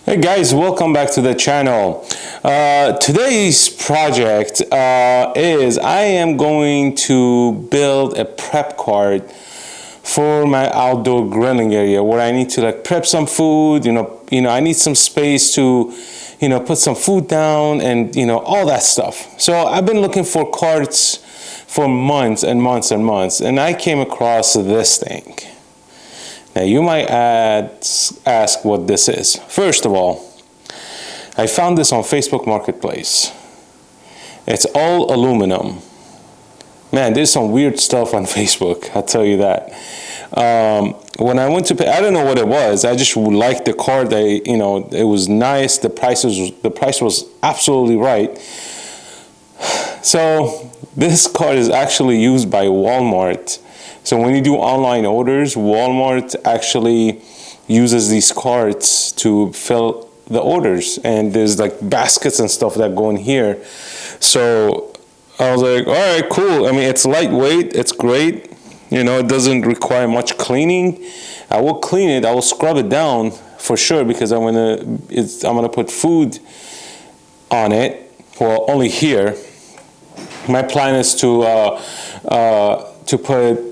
Hey guys, welcome back to the channel. Today's project is I am going to build a prep cart for my outdoor grilling area where I need to prep some food, I need some space to, put some food down and, all that stuff. So I've been looking for carts for months and months and months, and I came across this thing. Now you might ask what this is. First of all, I found this on Facebook Marketplace. It's all aluminum. Man, there's some weird stuff on Facebook, I'll tell you that. When I went to pay, I don't know what it was. I just liked the card. It was nice. The price was absolutely right. So this card is actually used by Walmart. So when you do online orders, Walmart actually uses these carts to fill the orders, and there's baskets and stuff that go in here. So I was like, all right, cool. I mean, it's lightweight, it's great. It doesn't require much cleaning. I will clean it, I will scrub it down for sure, because I'm gonna put food on it. Well, only here. My plan is to put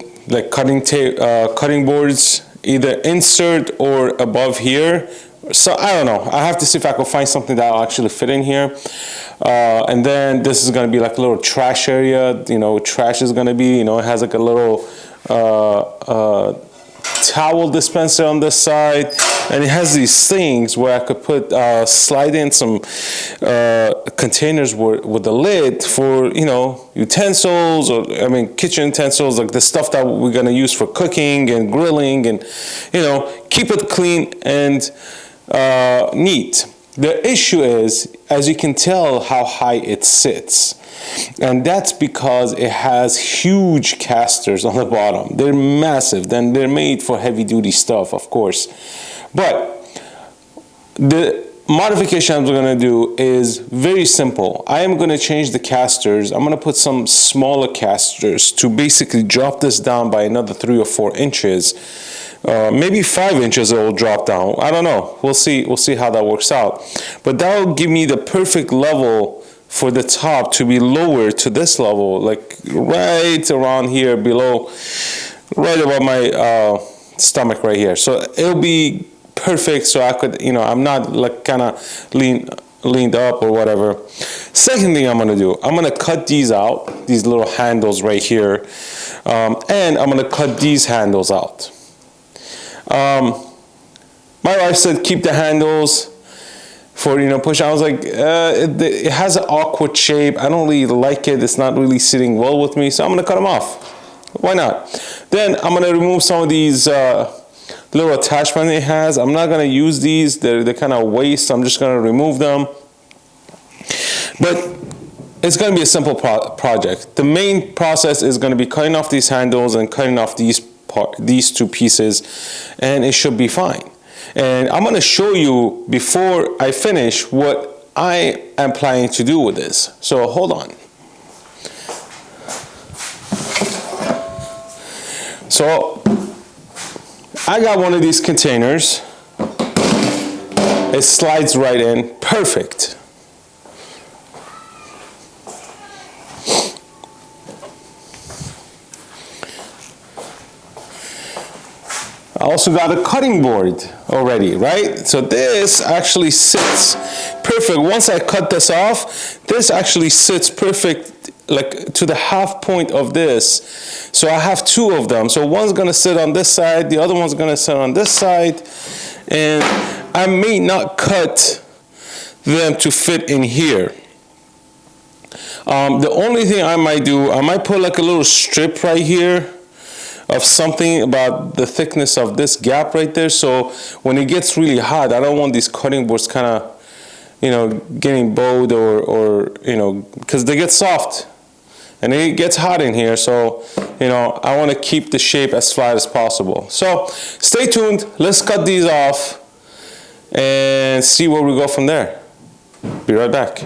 cutting boards either insert or above here. So I don't know. I have to see if I can find something that will actually fit in here. And then this is going to be like a little trash area. Trash is going to be, it has like a little towel dispenser on this side, and it has these things where I could put slide in some containers with the lid for utensils, or kitchen utensils, like the stuff that we're gonna use for cooking and grilling, and keep it clean and neat. The issue is, as you can tell, how high it sits. And that's because it has huge casters on the bottom. They're massive, then they're made for heavy duty stuff, of course. But the modification I'm gonna do is very simple. I am gonna change the casters. I'm gonna put some smaller casters to basically drop this down by another 3 or 4 inches. Maybe 5 inches it will drop down. I don't know. We'll see how that works out. But that will give me the perfect level for the top to be lower to this level, like right around here below, right above my stomach right here. So it'll be perfect, so I could, I'm not kind of leaned up or whatever. Second thing I'm gonna do, I'm gonna cut these out, these little handles right here, and I'm gonna cut these handles out. My wife said keep the handles for push. I was like, it has an awkward shape. I don't really like it. It's not really sitting well with me, so I'm gonna cut them off. Why not? Then I'm gonna remove some of these little attachment it has. I'm not gonna use these. They're kind of waste. I'm just gonna remove them. But it's gonna be a simple project. The main process is gonna be cutting off these handles and cutting off these 2 pieces, and it should be fine. And I'm going to show you before I finish what I am planning to do with this. So hold on. So I got one of these containers. It slides right in. Perfect. I also got a cutting board already, right? So this actually sits perfect. Once I cut this off, this actually sits perfect, like to the half point of this. So I have 2 of them. So one's gonna sit on this side, the other one's gonna sit on this side. And I may not cut them to fit in here. The only thing I might do, I might put like a little strip right here of something about the thickness of this gap right there, so when it gets really hot, I don't want these cutting boards kind of, getting bowed or because they get soft and it gets hot in here. So, I want to keep the shape as flat as possible. So stay tuned. Let's cut these off and see where we go from there. Be right back.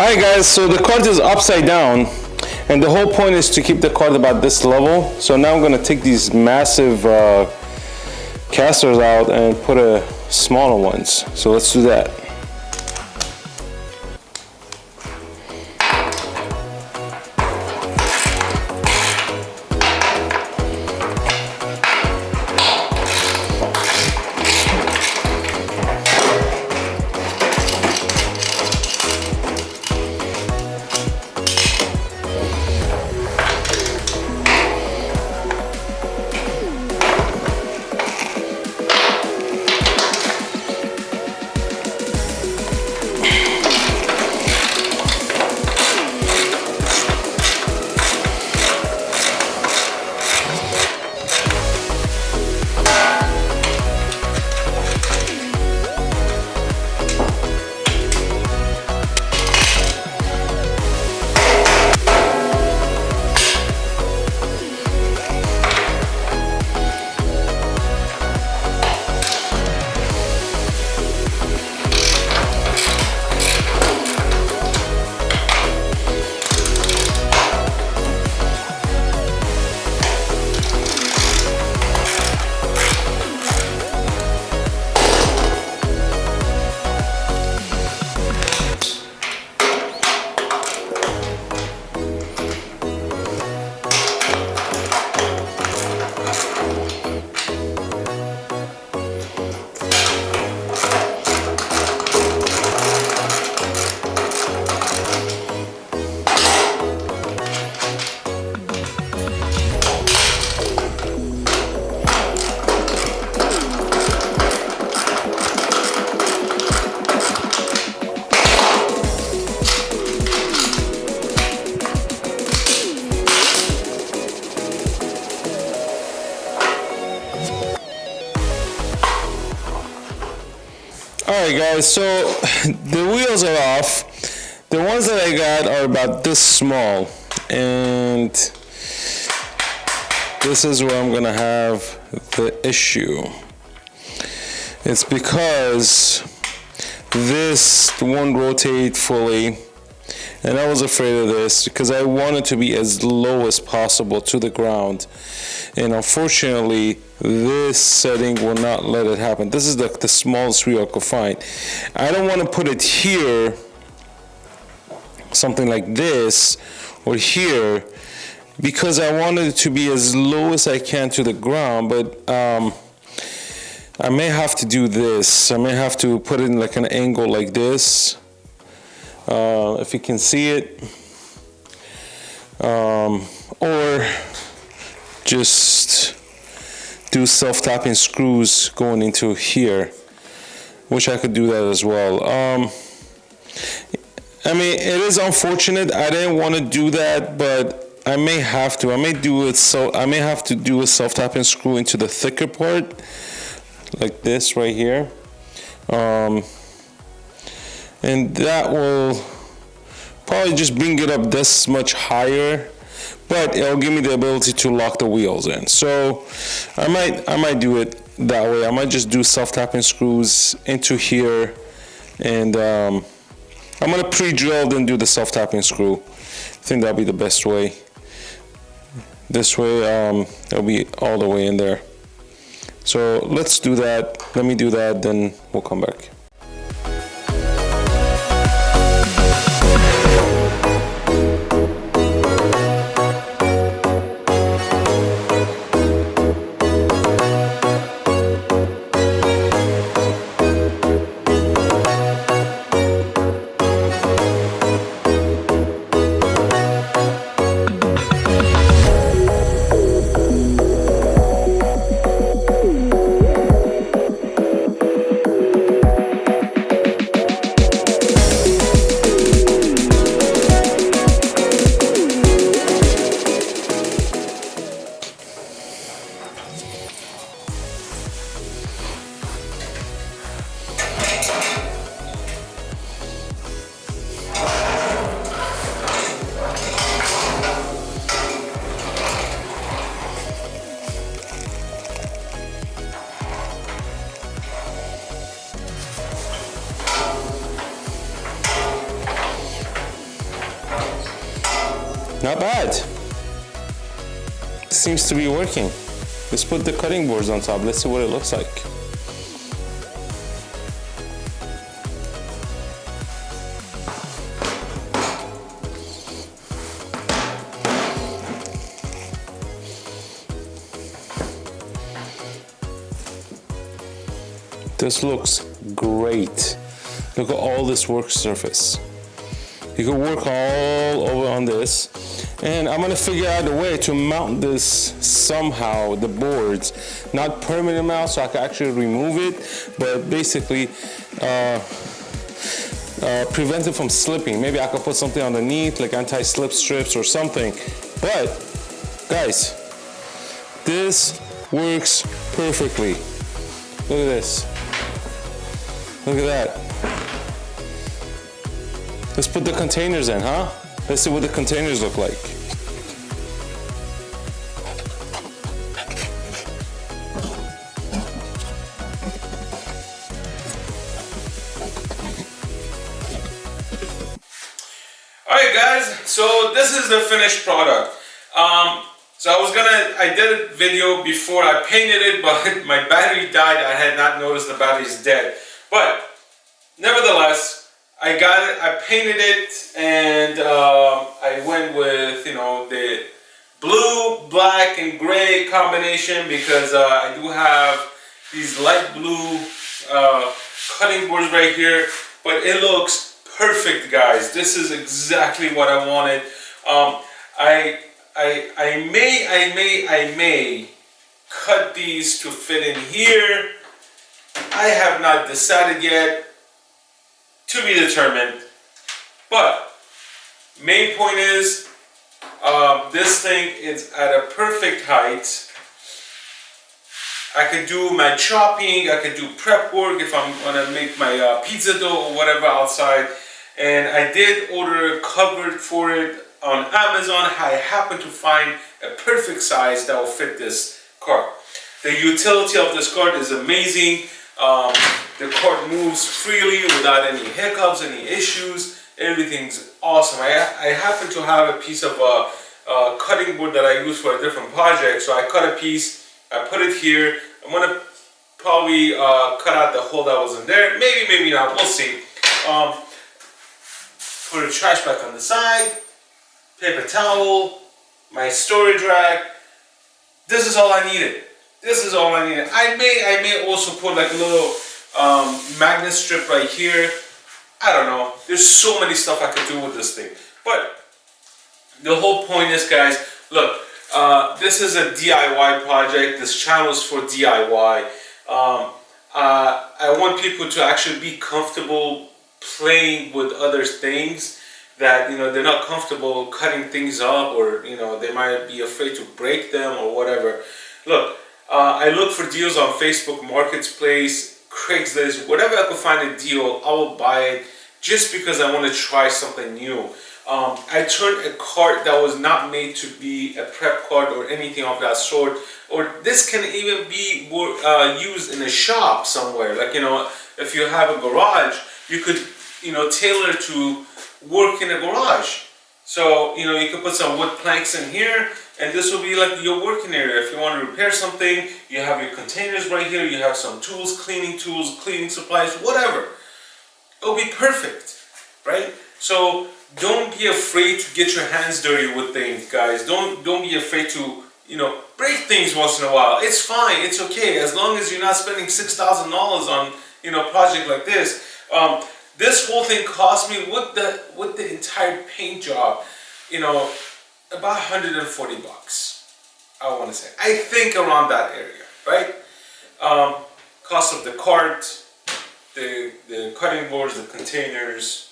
Alright guys, so the card is upside down, and the whole point is to keep the card about this level. So now I'm gonna take these massive casters out and put smaller ones. So let's do that. Alright guys, so the wheels are off. The ones that I got are about this small, and this is where I'm gonna have the issue. It's because this won't rotate fully, and I was afraid of this because I wanted to be as low as possible to the ground, and unfortunately this setting will not let it happen. This is the smallest wheel I could find. I don't want to put it here, something like this, or here, because I wanted it to be as low as I can to the ground, but I may have to do this. I may have to put it in like an angle like this, if you can see it, or just do self-tapping screws going into here, which I could do that as well. I mean, it is unfortunate. I didn't want to do that, but I may have to. I may do it. So I may have to do a self-tapping screw into the thicker part, like this right here, and that will probably just bring it up this much higher, but it'll give me the ability to lock the wheels in. So I might do it that way. I might just do self-tapping screws into here, and I'm gonna pre-drill then do the self-tapping screw. I think that'll be the best way. This way it'll be all the way in there. So let's do that. Let me do that, then we'll come back. Not bad. Seems to be working. Let's put the cutting boards on top. Let's see what it looks like. This looks great. Look at all this work surface. You can work all over on this. And I'm gonna figure out a way to mount this somehow, the boards. Not permanent mount, so I can actually remove it, but basically prevent it from slipping. Maybe I could put something underneath, like anti-slip strips or something. But, guys, this works perfectly. Look at this. Look at that. Let's put the containers in, huh? Let's see what the containers look like. Alright guys, so this is the finished product. So I did a video before I painted it, but my battery died. I had not noticed the battery's dead. But nevertheless, I got it, I painted it, and I went with, you know, the blue, black, and gray combination because I do have these light blue cutting boards right here, but it looks perfect, guys. This is exactly what I wanted. I may cut these to fit in here. I have not decided yet. To be determined. But main point is this thing is at a perfect height. I could do my chopping, I could do prep work if I'm gonna make my pizza dough or whatever outside. And I did order a cupboard for it on Amazon. I happened to find a perfect size that will fit this cart. The utility of this cart is amazing. The cart moves freely without any hiccups, any issues. Everything's awesome. I happen to have a piece of cutting board that I use for a different project. So I cut a piece, I put it here. I'm gonna probably cut out the hole that was in there. Maybe, maybe not, we'll see. Put a trash bag on the side, paper towel, my storage rack. This is all I needed. This is all I needed. I may also put like a little magnet strip right here. I don't know. There's so many stuff I could do with this thing. But the whole point is, guys, look, this is a DIY project. This channel is for DIY. I want people to actually be comfortable playing with other things that, you know, they're not comfortable cutting things up, or, you know, they might be afraid to break them or whatever. Look, I look for deals on Facebook Marketplace, Craigslist, whatever I could find a deal, I will buy it just because I want to try something new. I turned a cart that was not made to be a prep cart or anything of that sort, or this can even be used in a shop somewhere. Like, you know, if you have a garage, you could, you know, tailor to work in a garage. So, you know, you could put some wood planks in here, and this will be like your working area. If you want to repair something, you have your containers right here, you have some tools, cleaning supplies, whatever. It'll be perfect, right? So don't be afraid to get your hands dirty with things, guys. Don't be afraid to, you know, break things once in a while. It's fine, it's okay, as long as you're not spending $6,000 on, you know, a project like this. This whole thing cost me with the entire paint job, you know, about 140 bucks. I want to say, I think around that area, right? Cost of the cart, the cutting boards, the containers,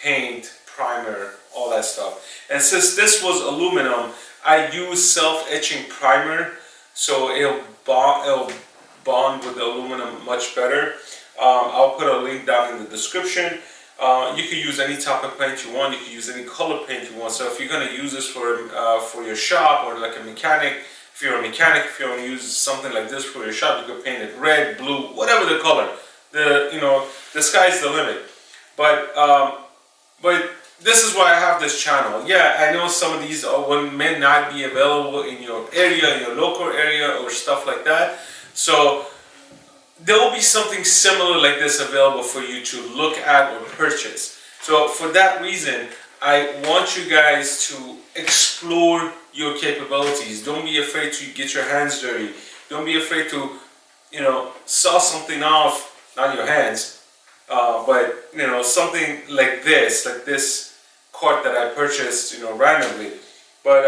paint, primer, all that stuff. And since this was aluminum, I used self-etching primer, so it'll bond with the aluminum much better. I'll put a link down in the description. You can use any type of paint you want. You can use any color paint you want. So if you're going to use this for your shop, or like a mechanic, if you're a mechanic, if you want to use something like this for your shop, you can paint it red, blue, whatever the color. You know, the sky's the limit. But this is why I have this channel. Yeah, I know some of these may not be available in your area, in your local area, or stuff like that. So there will be something similar like this available for you to look at or purchase. So for that reason, I want you guys to explore your capabilities. Don't be afraid to get your hands dirty. Don't be afraid to, saw something off, not your hands, but something like this cart that I purchased, randomly. But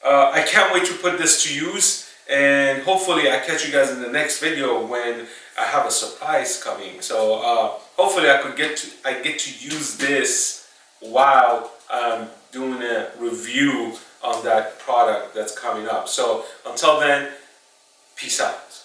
I can't wait to put this to use, and hopefully I catch you guys in the next video when I have a surprise coming. So hopefully I get to use this while I'm doing a review on that product that's coming up. So until then, peace out.